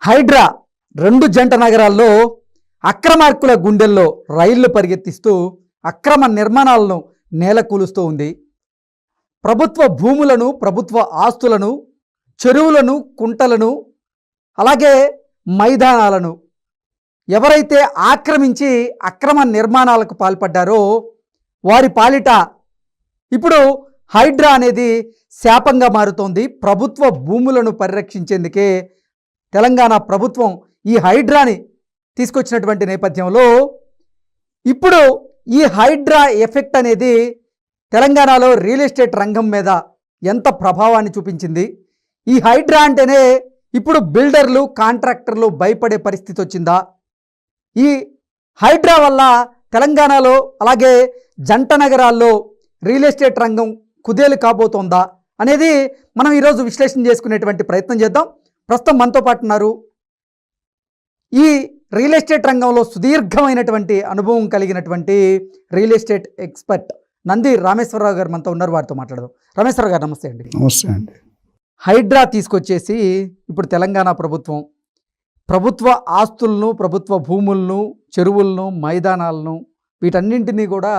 హైడ్రా రెండు జంట నగరాల్లో అక్రమార్కుల గుండెల్లో రైళ్లు పరిగెత్తిస్తూ అక్రమ నిర్మాణాలను నేలకూలుస్తూ ఉంది. ప్రభుత్వ భూములను, ప్రభుత్వ ఆస్తులను, చెరువులను, కుంటలను, అలాగే మైదానాలను ఎవరైతే ఆక్రమించి అక్రమ నిర్మాణాలకు పాల్పడ్డారో వారి పాలిట ఇప్పుడు హైడ్రా అనేది శాపంగా మారుతోంది. ప్రభుత్వ భూములను పరిరక్షించేందుకే తెలంగాణ ప్రభుత్వం ఈ హైడ్రాని తీసుకొచ్చినటువంటి నేపథ్యంలో ఇప్పుడు ఈ హైడ్రా ఎఫెక్ట్ అనేది తెలంగాణలో రియల్ ఎస్టేట్ రంగం మీద ఎంత ప్రభావాన్ని చూపించింది. ఈ హైడ్రా అంటేనే ఇప్పుడు బిల్డర్లు, కాంట్రాక్టర్లు భయపడే పరిస్థితి వచ్చిందా? ఈ హైడ్రా వల్ల తెలంగాణలో అలాగే జంట నగరాల్లో రియల్ ఎస్టేట్ రంగం కుదేలు కాబోతోందా అనేది మనం ఈరోజు విశ్లేషణ చేసుకునేటువంటి ప్రయత్నం చేద్దాం. ప్రస్తుతం మనతో పాటు ఉన్నారు ఈ రియల్ ఎస్టేట్ రంగంలో సుదీర్ఘమైనటువంటి అనుభవం కలిగినటువంటి real estate expert Nandi Rameshwar Rao గారు మనతో ఉన్నారు. వారితో మాట్లాడదాం. రామేశ్వరరావు గారు నమస్తే అండి. నమస్తే అండి. హైడ్రా తీసుకొచ్చేసి ఇప్పుడు తెలంగాణ ప్రభుత్వం ప్రభుత్వ ఆస్తులను, ప్రభుత్వ భూములను, చెరువులను, మైదానాలను వీటన్నింటినీ కూడా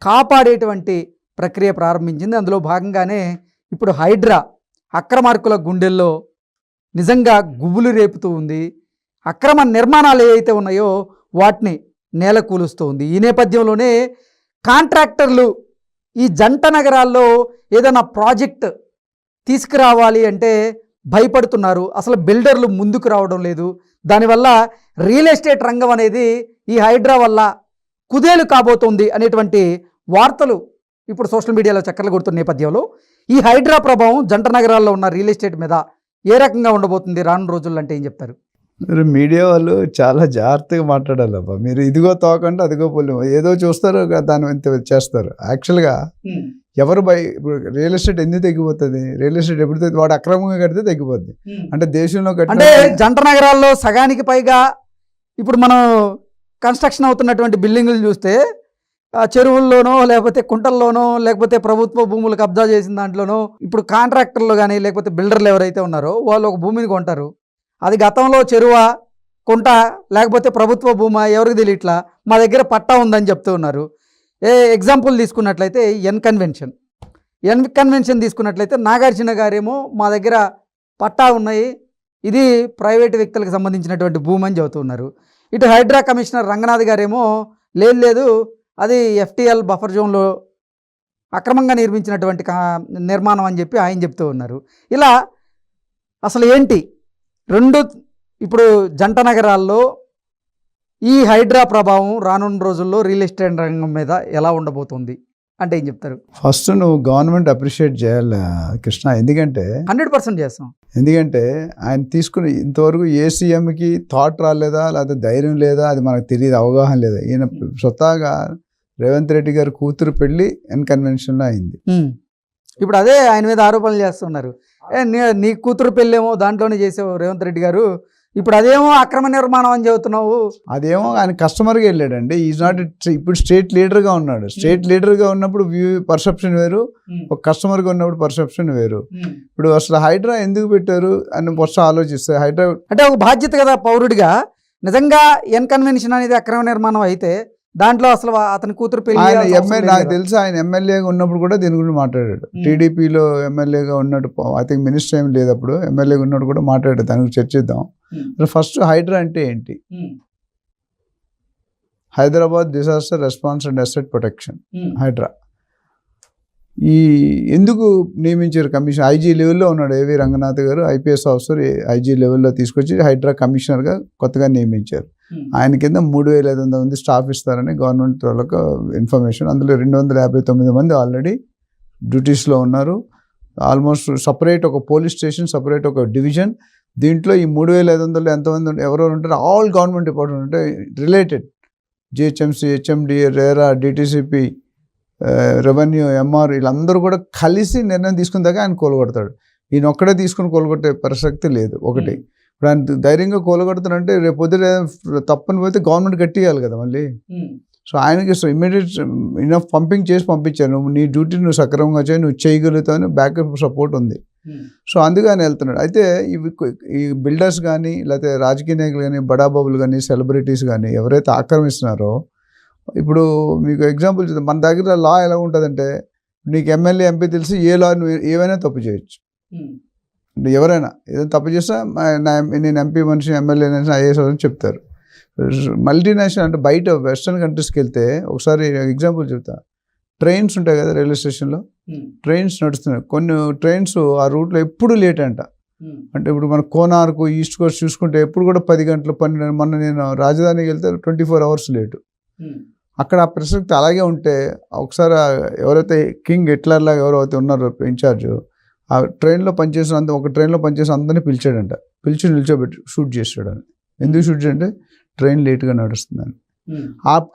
కాపాడేటువంటి ప్రక్రియ ప్రారంభించింది. అందులో భాగంగానే ఇప్పుడు హైడ్రా అక్రమార్కుల గుండెల్లో నిజంగా గుబులు రేపుతూ ఉంది. అక్రమ నిర్మాణాలు ఏవైతే ఉన్నాయో వాటిని నేలకూలుస్తూ ఉంది. ఈ నేపథ్యంలోనే కాంట్రాక్టర్లు ఈ జంట నగరాల్లో ఏదైనా ప్రాజెక్ట్ తీసుకురావాలి అంటే భయపడుతున్నారు. అసలు బిల్డర్లు ముందుకు రావడం లేదు. దానివల్ల రియల్ ఎస్టేట్ రంగం అనేది ఈ హైడ్రా వల్ల కుదేలు కాబోతోంది అనేటువంటి వార్తలు ఇప్పుడు సోషల్ మీడియాలో చక్కర్లు కొడుతున్న నేపథ్యంలో ఈ హైడ్రా ప్రభావం జంట నగరాల్లో ఉన్న రియల్ ఎస్టేట్ మీద ఏ రకంగా ఉండబోతుంది రానున్న రోజుల్లో అంటే ఏం చెప్తారు? మీరు మీడియా వాళ్ళు చాలా జాగ్రత్తగా మాట్లాడాలబ్బా. మీరు ఇదిగో తోకంటే అదిగో పొలి ఏదో చూస్తారు, దాని ఇంత చేస్తారు. యాక్చువల్గా ఎవరు ఇప్పుడు రియల్ ఎస్టేట్ ఎందుకు తగ్గిపోతుంది? రియల్ ఎస్టేట్ ఎప్పుడు వాడు అక్రమంగా కడితే తగ్గిపోద్ది. అంటే దేశంలో అంటే జంట నగరాల్లో సగానికి పైగా ఇప్పుడు మనం కన్స్ట్రక్షన్ అవుతున్నటువంటి బిల్డింగులు చూస్తే చెరువుల్లోనో లేకపోతే కుంటల్లోనో లేకపోతే ప్రభుత్వ భూములు కబ్జా చేసిన దాంట్లోనో ఇప్పుడు కాంట్రాక్టర్లు కానీ లేకపోతే బిల్డర్లు ఎవరైతే ఉన్నారో వాళ్ళు ఒక భూమిని కొంటారు. అది గతంలో చెరువా, కుంట లేకపోతే ప్రభుత్వ భూమా ఎవరికి తెలియట్లా, మా దగ్గర పట్టా ఉందని చెప్తూ ఉన్నారు. ఎగ్జాంపుల్ తీసుకున్నట్లయితే ఎన్ కన్వెన్షన్ తీసుకున్నట్లయితే నాగార్జున గారేమో మా దగ్గర పట్టా ఉన్నాయి, ఇది ప్రైవేటు వ్యక్తులకు సంబంధించినటువంటి భూమి అని చెబుతూ ఉన్నారు. ఇటు హైడ్రా కమిషనర్ రంగనాథ్ గారేమో లేదు అది ఎఫ్టీఎల్ బఫర్ జోన్లో అక్రమంగా నిర్మించినటువంటి నిర్మాణం అని చెప్పి ఆయన చెప్తూ ఉన్నారు. ఇలా అసలు ఏంటి రెండు ఇప్పుడు జంట నగరాల్లో ఈ హైడ్రా ప్రభావం రానున్న రోజుల్లో రియల్ ఎస్టేట్ రంగం మీద ఎలా ఉండబోతుంది అంటే ఏం చెప్తారు? ఫస్ట్ నువ్వు గవర్నమెంట్ అప్రిషియేట్ చేయాలి కృష్ణ. ఎందుకంటే 100% చేస్తాం. ఎందుకంటే ఆయన తీసుకుని ఇంతవరకు ఏ సీఎంకి థాట్ రాలేదా, లేకపోతే ధైర్యం లేదా, అది మనకు తెలియదు, అవగాహన లేదా. ఈయన స్వతహాగా రేవంత్ రెడ్డి గారి కూతురు పెళ్లి ఎన్ కన్వెన్షన్లో అయింది. ఇప్పుడు అదే ఆయన మీద ఆరోపణలు చేస్తున్నారు. నీ కూతురు పెళ్ళేమో దాంట్లోనే చేసావు రేవంత్ రెడ్డి గారు, ఇప్పుడు అదేమో అక్రమ నిర్మాణం అని చెబుతున్నావు. అదేమో ఆయన కస్టమర్గా వెళ్ళాడండి. ఈజ్ నాట్ ఇప్పుడు స్టేట్ లీడర్గా ఉన్నాడు. స్టేట్ లీడర్గా ఉన్నప్పుడు పర్సెప్షన్ వేరు, ఒక కస్టమర్గా ఉన్నప్పుడు పర్సెప్షన్ వేరు. ఇప్పుడు అసలు హైడ్రా ఎందుకు పెట్టారు అని ఫస్ట్ ఆలోచిస్తే హైడ్రా అంటే ఒక బాధ్యత కదా పౌరుడిగా. నిజంగా ఎన్ కన్వెన్షన్ అనేది అక్రమ నిర్మాణం అయితే దాంట్లో అసలు అతని కూతురు పెళ్లి నాకు తెలుసు. ఆయన ఎమ్మెల్యేగా ఉన్నప్పుడు కూడా దీని గురించి మాట్లాడాడు. టీడీపీలో ఎమ్మెల్యేగా ఉన్నట్టు ఐ థింక్ మినిస్టర్ ఏం లేదు, అప్పుడు ఎమ్మెల్యేగా ఉన్నప్పుడు కూడా మాట్లాడాడు. దాని గురించి చర్చిద్దాం. ఫస్ట్ హైడ్రా అంటే ఏంటి? Hyderabad disaster response and asset protection HYDRAA. ఈ ఎందుకు నియమించారు కమిషన్? ఐజీ లెవెల్లో ఉన్నాడు ఏవి రంగనాథ్ గారు, ఐపీఎస్ ఆఫీసర్, ఐజీ లెవెల్లో తీసుకొచ్చి హైడ్రా కమిషనర్గా కొత్తగా నియమించారు. ఆయన కింద 3,500 మంది స్టాఫ్ ఇస్తారని గవర్నమెంట్ వాళ్ళకు ఇన్ఫర్మేషన్. అందులో 259 మంది ఆల్రెడీ డ్యూటీస్లో ఉన్నారు. ఆల్మోస్ట్ సపరేట్ ఒక పోలీస్ స్టేషన్, సపరేట్ ఒక డివిజన్. దీంట్లో ఈ 3,500 ఎంతమంది ఎవరెవరు ఉంటారు? ఆల్ గవర్నమెంట్ డిపార్ట్మెంట్ అంటే related, GHMC, HMD, RERA, DTCP, revenue, MR, వీళ్ళందరూ కూడా కలిసి నిర్ణయం తీసుకున్న దాకా ఆయన కోలుగొడతాడు. ఈయన ఒక్కడే తీసుకుని కోలుగొట్టే ప్రసక్తి లేదు. ఒకటి ఇప్పుడు ఆయన ధైర్యంగా కోలుగొడతాడంటే రేపు పొద్దున తప్పని పోతే గవర్నమెంట్ కట్టియాలి కదా మళ్ళీ. సో ఆయనకి ఇమ్మీడియట్ ఇనఫ్ పంపింగ్ చేసి పంపించాను. నువ్వు నీ డ్యూటీ నువ్వు సక్రమంగా చేయి, నువ్వు చేయగలుగుతావు, బ్యాకప్ సపోర్ట్ ఉంది. సో అందుకని వెళ్తున్నాడు. అయితే ఈ బిల్డర్స్ కానీ లేకపోతే రాజకీయ నాయకులు కానీ బడాబాబులు కానీ సెలబ్రిటీస్ కానీ ఎవరైతే ఆక్రమిస్తున్నారో, ఇప్పుడు మీకు ఎగ్జాంపుల్ చూద్దాం. మన దగ్గర లా ఎలా ఉంటుందంటే, నీకు ఎమ్మెల్యే ఎంపీ తెలిసి ఏ లా నువ్వు ఏవైనా తప్పు చేయొచ్చు. అంటే ఎవరైనా ఏదైనా తప్పు చేసినా నేను ఎంపీ మనిషి, ఎమ్మెల్యే మనిషి, ఐఏఎస్ అని చెప్తారు. మల్టీనేషనల్ అంటే బయట వెస్ట్రన్ కంట్రీస్కి వెళ్తే, ఒకసారి ఎగ్జాంపుల్ చెప్తా. ట్రైన్స్ ఉంటాయి కదా రైల్వే స్టేషన్లో, ట్రైన్స్ నడుస్తున్నాయి. కొన్ని ట్రైన్స్ ఆ రూట్లో ఎప్పుడు లేట్ అంట. అంటే ఇప్పుడు మన కోనార్కు ఈస్ట్ కోస్ట్ చూసుకుంటే ఎప్పుడు కూడా 10 గంటలు 12. మొన్న నేను రాజధానికి వెళ్తే 24 అవర్స్ లేటు. అక్కడ ఆ ప్రసక్తి అలాగే ఉంటే, ఒకసారి ఎవరైతే కింగ్ హిట్లర్ లాగా ఎవరైతే ఉన్నారో ఇన్ఛార్జ్, ఆ ట్రైన్లో పనిచేసిన ఒక ట్రైన్లో పనిచేసిన అందరినీ పిలిచాడంట. పిలిచి నిల్చోబెట్టి షూట్ చేసాడని. ఎందుకు షూట్ చేయంటే ట్రైన్ లేట్గా నడుస్తుందని.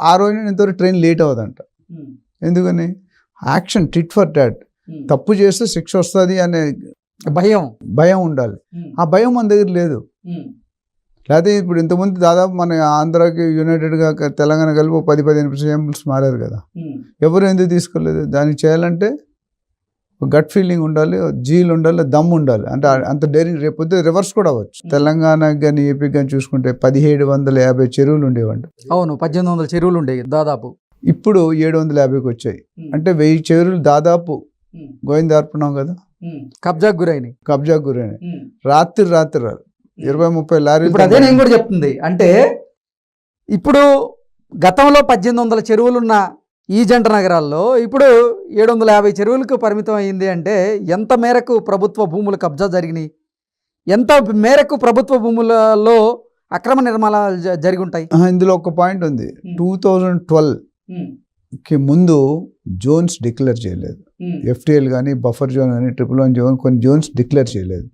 ఆ రోజు ఇంతవరకు ట్రైన్ లేట్ అవ్వదంట. ఎందుకని? Action tit for tat. తప్పు చేస్తే శిక్ష వస్తుంది అనే భయం ఉండాలి. ఆ భయం మన దగ్గర లేదు. లేకపోతే ఇప్పుడు ఇంతకుముందు దాదాపు మన ఆంధ్రాకి యునైటెడ్గా తెలంగాణ కలిపి 10-15 సీఎంస్ మారారు కదా. ఎవరు ఎందుకు తీసుకోలేదు? దానికి చేయాలంటే గట్ ఫీలింగ్ ఉండాలి, జీల్ ఉండాలి, దమ్ ఉండాలి. అంటే అంత డైరింగ్. రేపొద్దు రివర్స్ కూడా అవ్వచ్చు. తెలంగాణకి కానీ ఏపీకి కానీ చూసుకుంటే 1750 చెరువులు ఉండేవంట. అవును, 1800 చెరువులు ఉండేవి దాదాపు. ఇప్పుడు 750కి వచ్చాయి. అంటే 1000 చెరువులు దాదాపు గోవిందార్పణం కదా, కబ్జాకు గురైనాయి. రాత్రి 20-30 లారీలు. ఇప్పుడు అదే నేను కూడా చెప్తుంది. అంటే ఇప్పుడు గతంలో 1800 చెరువులున్న ఈ జంట నగరాల్లో ఇప్పుడు 750 చెరువులకు పరిమితం అయింది. అంటే ఎంత మేరకు ప్రభుత్వ భూములు కబ్జా జరిగినాయి, ఎంత మేరకు ప్రభుత్వ భూములలో అక్రమ నిర్మాణాలు జరిగి ఉంటాయి. ఇందులో ఒక పాయింట్ ఉంది. 2012కి ముందు జోన్స్ డిక్లేర్ చేయలేదు. FTL కానీ బఫర్ జోన్ కానీ ట్రిపుల్ జోన్ కొన్ని జోన్స్ డిక్లేర్ చేయలేదు.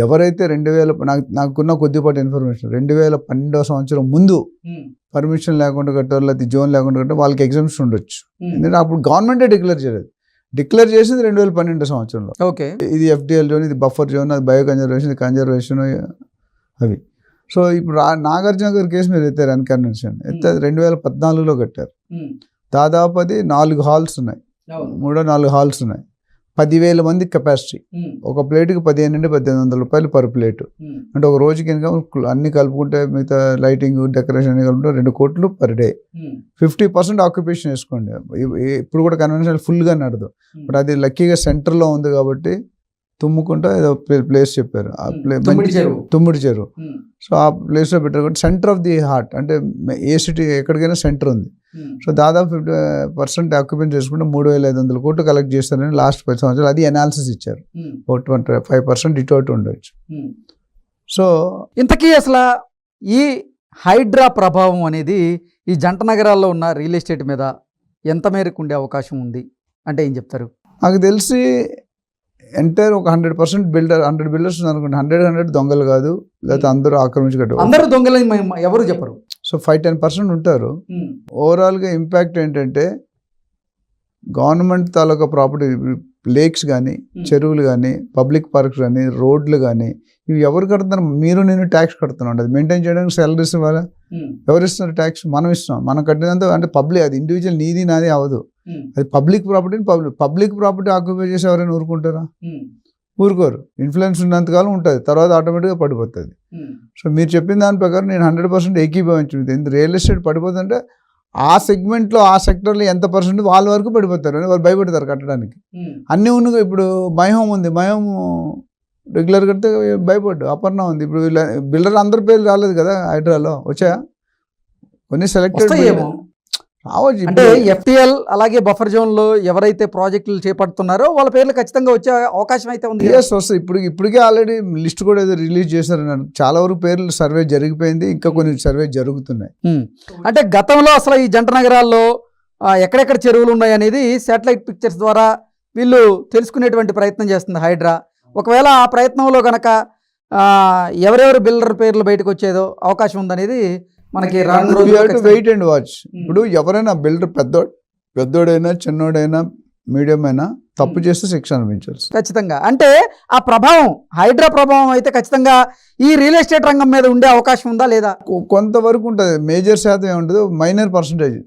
ఎవరైతే 2000 నాకున్న కొద్దిపాటి ఇన్ఫర్మేషన్ 2012వ సంవత్సరం ముందు పర్మిషన్ లేకుండా కట్టారు, లేకపోతే జోన్ లేకుండా కట్టారు, వాళ్ళకి ఎగ్జామ్షన్ ఉండొచ్చు. ఎందుకంటే అప్పుడు గవర్నమెంటే డిక్లేర్ చేయలేదు. డిక్లేర్ చేసింది 2012 సంవత్సరంలో. ఓకే, ఇది FTL జోన్, ఇది బఫర్ జోన్, అది బయో కన్జర్వేషన్, ఇది కన్జర్వేషన్ అవి. సో ఇప్పుడు నాగార్జున గారి కేసు మీరు ఎత్తారు, అన్కన్వెన్షన్ ఎత్తే 2014లో కట్టారు. దాదాపు అది 4 హాల్స్ ఉన్నాయి, 3-4 హాల్స్ ఉన్నాయి. 10,000 మంది కెపాసిటీ. ఒక ప్లేట్కి 1500-1800 రూపాయలు పర్ ప్లేట్. అంటే ఒక రోజుకి ఇన్కమ్ అన్ని కలుపుకుంటే, మిగతా లైటింగ్ డెకరేషన్ అన్ని కలుపుకుంటే 2 కోట్లు పర్ డే. 50% ఆక్యుపేషన్ వేసుకోండి. ఇప్పుడు కూడా కన్వెన్షన్ ఫుల్గా నడదు. బట్ అది లక్కీగా సెంటర్లో ఉంది కాబట్టి తుమ్ముకుంటా ఏదో ప్లేస్ చెప్పారు. ఆ తుమ్మిడి చెరువు. సో ఆ ప్లేస్లో పెట్టారు కాబట్టి సెంటర్ ఆఫ్ ది హార్ట్. అంటే ఏ సిటీ ఎక్కడికైనా సెంటర్ ఉంది. సో దాదాపు 50% ఆక్యుపెంట్ చేసుకుంటే 3,500 కోట్లు కలెక్ట్ చేస్తారని లాస్ట్ 10 సంవత్సరాలు అది అనాలిసిస్ ఇచ్చారు. 5% ఇటు అటు ఉండొచ్చు. సో ఇంతకీ అసలు ఈ హైడ్రా ప్రభావం అనేది ఈ జంట నగరాల్లో ఉన్న రియల్ ఎస్టేట్ మీద ఎంత మేరకు ఉండే అవకాశం ఉంది అంటే ఏం చెప్తారు? నాకు తెలిసి ఎంటైర్ ఒక 100% బిల్డర్ 100 బిల్డర్స్ అనుకుంటే 100 దొంగలు కాదు, లేకపోతే అందరూ ఆక్రమించుకుంటారు. అందరూ దొంగలు ఎవరు చెప్పరు. సో 5-10% ఉంటారు. ఓవరాల్గా ఇంపాక్ట్ ఏంటంటే గవర్నమెంట్ తాలూకా ప్రాపర్టీ, లేక్స్ కానీ, చెరువులు కానీ, పబ్లిక్ పార్క్స్ కానీ, రోడ్లు కానీ, ఇవి ఎవరు కడుతున్నారు? మీరు నేను ట్యాక్స్ కడుతున్నాం. అది మెయింటైన్ చేయడానికి సాలరీస్ ఇవ్వాలా? ఎవరు ఇస్తున్నారు ట్యాక్స్? మనం ఇస్తున్నాం. మనం కట్టినంత అంటే పబ్లిక్, అది ఇండివిజువల్ నీది నాది అవ్వదు. అది పబ్లిక్ ప్రాపర్టీని పబ్లిక్ ప్రాపర్టీ ఆక్యుపై చేసి ఎవరైనా ఊరుకుంటారా? ఊరుకోరు. ఇన్ఫ్లుయెన్స్ ఉన్నంతకాలం ఉంటుంది, తర్వాత ఆటోమేటిక్గా పడిపోతుంది. సో మీరు చెప్పిన దాని ప్రకారం నేను 100% ఏకీభవించింది. ఎందుకు రియల్ ఎస్టేట్ పడిపోతుందంటే ఆ సెగ్మెంట్లో, ఆ సెక్టర్లో ఎంత పర్సెంట్ వాళ్ళ వరకు పడిపోతారు అని వాళ్ళు భయపడతారు కట్టడానికి. అన్నీ ఉన్నగా ఇప్పుడు మై హోమ్ ఉంది, మై హోమ్ రెగ్యులర్ కడితే భయపడ్డు. అపర్ణ ఉంది. ఇప్పుడు బిల్డర్ అందరి పేర్లు రాలేదు కదా హైడ్రాలో, వచ్చాయా? కొన్ని సెలెక్టెడ్ రావచ్చు. అంటే FTL అలాగే బఫర్ జోన్ లో ఎవరైతే ప్రాజెక్టులు చేపడుతున్నారో వాళ్ళ పేర్లు ఖచ్చితంగా వచ్చే అవకాశం అయితే ఉంది. వస్తాయి. ఇప్పటికే ఆల్రెడీ లిస్ట్ కూడా ఏదో రిలీజ్ చేశారు. చాలా వరకు పేర్లు సర్వే జరిగిపోయింది, ఇంకా కొన్ని సర్వే జరుగుతున్నాయి. అంటే గతంలో అసలు ఈ జంట నగరాల్లో ఎక్కడెక్కడ చెరువులు ఉన్నాయి అనేది శాటిలైట్ పిక్చర్స్ ద్వారా వీళ్ళు తెలుసుకునేటువంటి ప్రయత్నం చేస్తుంది హైడ్రా. ఒకవేళ ఆ ప్రయత్నంలో కనుక ఎవరెవరు బిల్డర్ పేర్లు బయటకు వచ్చేదో అవకాశం ఉందనేది మనకి వెయిట్ అండ్ వాచ్. ఇప్పుడు ఎవరైనా బిల్డర్ పెద్దోడైనా చిన్నోడైనా మీడియం అయినా తప్పు చేస్తే శిక్ష అనిపించాలి ఖచ్చితంగా. అంటే ఆ ప్రభావం, హైడ్రా ప్రభావం అయితే ఖచ్చితంగా ఈ రియల్ ఎస్టేట్ రంగం మీద ఉండే అవకాశం ఉందా లేదా? కొంతవరకు ఉంటుంది. మేజర్ శాతం ఏముంటుందో మైనర్ పర్సంటేజ్.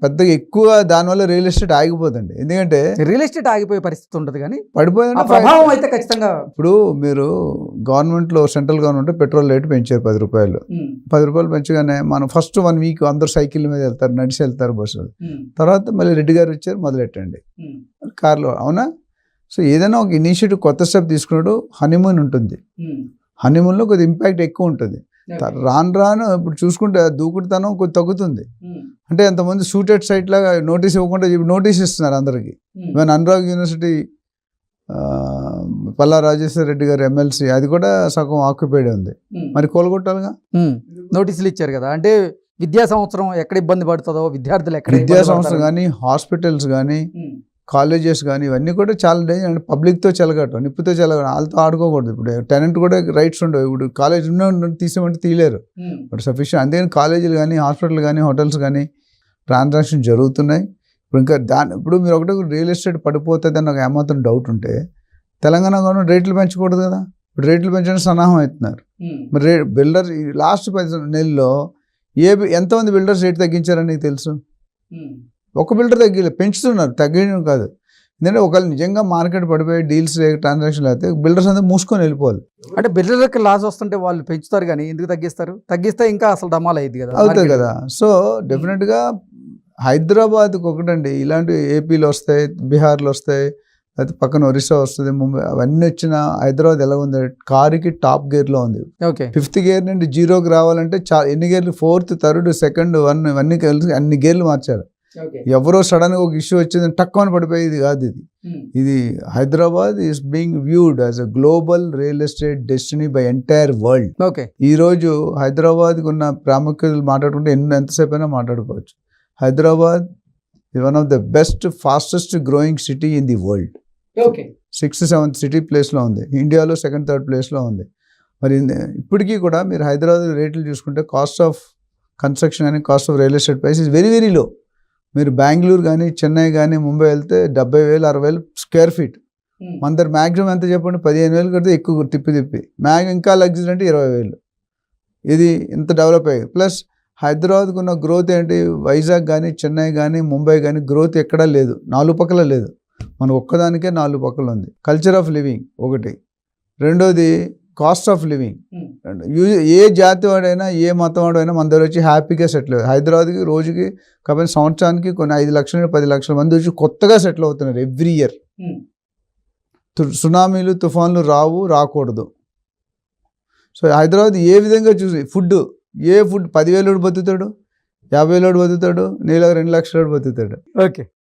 పెద్దగా ఎక్కువ దానివల్ల రియల్ ఎస్టేట్ ఆగిపోతుంది. ఎందుకంటే రియల్ ఎస్టేట్ ఆగిపోయే పరిస్థితి ఉంటుంది కానీ ఆ పడిపోయిందంటే ప్రభావం అయితే ఖచ్చితంగా. ఇప్పుడు మీరు గవర్నమెంట్లో సెంట్రల్ గవర్నమెంట్ పెట్రోల్ రేటు పెంచారు 10 రూపాయలు. 10 రూపాయలు పెంచగానే మనం ఫస్ట్ 1 వీక్ అందరు సైకిల్ మీద వెళ్తారు, నడిచి వెళ్తారు బస్సు. తర్వాత మళ్ళీ రెడ్డి గారు వచ్చారు, మొదలెట్టండి కార్లో, అవునా? సో ఏదైనా ఒక ఇనిషియేటివ్ కొత్త స్టెప్ తీసుకున్నాడు, హనీమూన్ ఉంటుంది. హనీమూన్లో కొద్ది ఇంపాక్ట్ ఎక్కువ ఉంటుంది. రాను రాను ఇప్పుడు చూసుకుంటే దూకుడుతనం కొద్ది తగ్గుతుంది. అంటే అంతమంది షూటెడ్ సైట్ లాగా నోటీస్ ఇవ్వకుండా ఇప్పుడు నోటీస్ ఇస్తున్నారు అందరికి. ఈవెన్ అనురాగ్ యూనివర్సిటీ పల్లా రాజేశ్వర రెడ్డి గారు ఎమ్మెల్సీ, అది కూడా సగం ఆక్యుపైడ్ ఉంది. మరి కోలుగొట్టాలిగా. నోటీసులు ఇచ్చారు కదా, అంటే విద్యా సంవత్సరం ఎక్కడ ఇబ్బంది పడుతుందో, విద్యార్థులు ఎక్కడ విద్యా సంస్థలు కానీ, హాస్పిటల్స్ కానీ, కాలేజెస్ కానీ, ఇవన్నీ కూడా చాలా డేంజర్. అంటే పబ్లిక్తో చెలగటం, నిప్పుతో చెలగటం, వాళ్ళతో ఆడుకోకూడదు. ఇప్పుడు టెనెంట్ కూడా రైట్స్ ఉండవు. ఇప్పుడు కాలేజ్ ఉన్న తీసేమంటే తీయలేరు. But sufficient. అందుకని కాలేజీలు కానీ, హాస్పిటల్ కానీ, హోటల్స్ కానీ ట్రాన్సాక్షన్ జరుగుతున్నాయి. ఇప్పుడు ఇంకా ఇప్పుడు మీరు ఒకటే రియల్ ఎస్టేట్ పడిపోతుంది అని నాకు ఏమాత్రం డౌట్ ఉంటే తెలంగాణ గవర్నమెంట్ రేట్లు పెంచకూడదు కదా. ఇప్పుడు రేట్లు పెంచడానికి సన్నాహం అవుతున్నారు. మరి బిల్డర్ లాస్ట్ 10 నెలల్లో ఎంతమంది బిల్డర్స్ రేట్ తగ్గించారని నీకు తెలుసు? ఒక బిల్డర్ పెంచుతున్నారు, తగ్గడం కాదు. ఎందుకంటే ఒకళ్ళు నిజంగా మార్కెట్ పడిపోయి డీల్స్ ట్రాన్సాక్షన్లు అయితే బిల్డర్స్ అంతా మూసుకొని వెళ్ళిపోవాలి. అంటే బిల్డర్లకు లాస్ వస్తుంటే వాళ్ళు పెంచుతారు కానీ ఎందుకు తగ్గిస్తారు? తగ్గిస్తే ఇంకా అసలు డమాల్ అయింది కదా, అవుతుంది కదా. సో డెఫినెట్గా హైదరాబాద్కి ఒకటండి, ఇలాంటి ఏపీలో వస్తాయి, బీహార్లో వస్తాయి, అయితే పక్కన ఒరిస్సా వస్తుంది, ముంబై, అవన్నీ వచ్చిన హైదరాబాద్ ఎలా ఉంది? కారుకి టాప్ గేర్లో ఉంది. ఓకే, 5th గేర్ నుండి 0కి రావాలంటే ఎన్ని గేర్లు? 4th, 3rd, 2nd, 1 ఇవన్నీ కలిసి అన్ని గేర్లు మార్చారు. ఎవరో సడన్గా ఒక ఇష్యూ వచ్చిందని టక్కుమని పడిపోయేది కాదు. ఇది Hyderabad is being viewed as a global real estate destiny by entire world. Okay, ఈరోజు హైదరాబాద్కి ఉన్న ప్రాముఖ్యతలు మాట్లాడుకుంటే ఎంతసేపు అయినా మాట్లాడుకోవచ్చు. Hyderabad is one of the best, fastest growing city in the world. Okay, 6th, 7th city ప్లేస్లో ఉంది. ఇండియాలో 2nd, 3rd ప్లేస్లో ఉంది. మరి ఇప్పటికీ కూడా మీరు హైదరాబాద్ రేట్లు చూసుకుంటే కాస్ట్ ఆఫ్ కన్స్ట్రక్షన్ కానీ, cost of real estate price is very very low. మీరు బెంగళూరు కానీ, చెన్నై కానీ, ముంబై వెళ్తే 70,000, 60,000 స్క్వేర్ ఫీట్. మన దగ్గర మ్యాక్సిమం ఎంత చెప్పండి? 15,000 కడితే ఎక్కువ తిప్పి ఇంకా లగ్జరీ అంటే 20,000. ఇది ఇంత డెవలప్ అయ్యాయి. ప్లస్ హైదరాబాద్కు ఉన్న గ్రోత్ ఏంటి? వైజాగ్ కానీ, చెన్నై కానీ, ముంబై కానీ గ్రోత్ ఎక్కడా లేదు, 4 పక్కల లేదు. మన ఒక్కదానికే 4 పక్కలు ఉంది. కల్చర్ ఆఫ్ లివింగ్ ఒకటి, రెండోది కాస్ట్ ఆఫ్ లివింగ్. ఏ జాతి వాడైనా, ఏ మతం వాడైనా మన దగ్గర వచ్చి హ్యాపీగా సెటిల్ అవుతుంది. హైదరాబాద్కి రోజుకి కాబట్టి సంవత్సరానికి కొన్ని 5 లక్షల నుండి 10 లక్షల మంది వచ్చి కొత్తగా సెటిల్ అవుతున్నారు ఎవ్రీ ఇయర్. సునామీలు, తుఫాన్లు రాకూడదు. సో హైదరాబాద్ ఏ విధంగా చూసి ఫుడ్ 10,000 బతుకుతాడు, 50,000 బతుకుతాడు, నీళ్ళ 2 లక్షల బతుకుతాడు. ఓకే.